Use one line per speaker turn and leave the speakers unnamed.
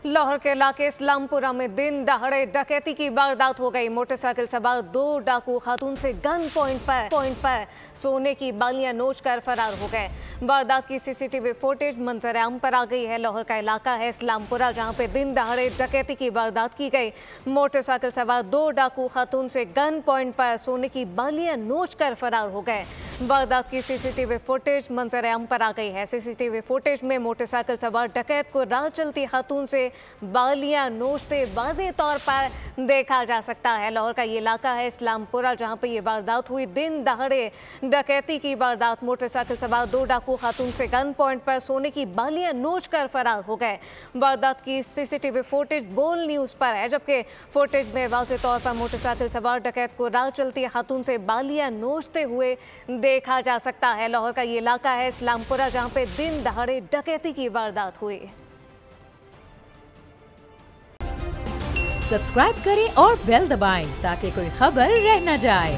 लाहौर के इलाके इस्लामपुरा में दिन दहाड़े डकैती की वारदात हो गई। मोटरसाइकिल सवार 2 डाकू खातून से गन पॉइंट पर सोने की बालियां नोच कर फरार हो गए। वारदात की सीसीटीवी फुटेज मंजर आम पर आ गई है। लाहौर का इलाका है इस्लामपुरा, जहां पे दिन दहाड़े डकैती की वारदात की गई। मोटरसाइकिल सवार 2 डाकू खातून से गन पॉइंट पर सोने की बालियां नोच कर फरार हो गए। वारदात की सीसीटीवी फुटेज मंजर आम पर आ गई है। सीसीटीवी फुटेज में मोटरसाइकिल सवार डकैत को राह चलती खातून से बालियां नोचते वाज़ेह तौर पर देखा जा सकता है। लाहौर का ये इलाका है इस्लामपुरा, जहां पे ये वारदात हुई। दिन दहाड़े डकैती की वारदात। मोटरसाइकिल सवार 2 डाकू खातून से गन पॉइंट पर सोने की बालियां नोच कर फरार हो गए। वारदात की सीसीटीवी फुटेज बोल न्यूज पर है, जबकि फुटेज में वाज़ेह तौर पर मोटरसाइकिल सवार डकैत को राह चलती खातून से बालियां नोचते हुए देखा जा सकता है। लाहौर का ये इलाका है इस्लामपुरा, जहां पे दिन दहाड़े डकैती की वारदात हुई।
सब्सक्राइब करें और बेल दबाएं ताकि कोई खबर रह न जाए।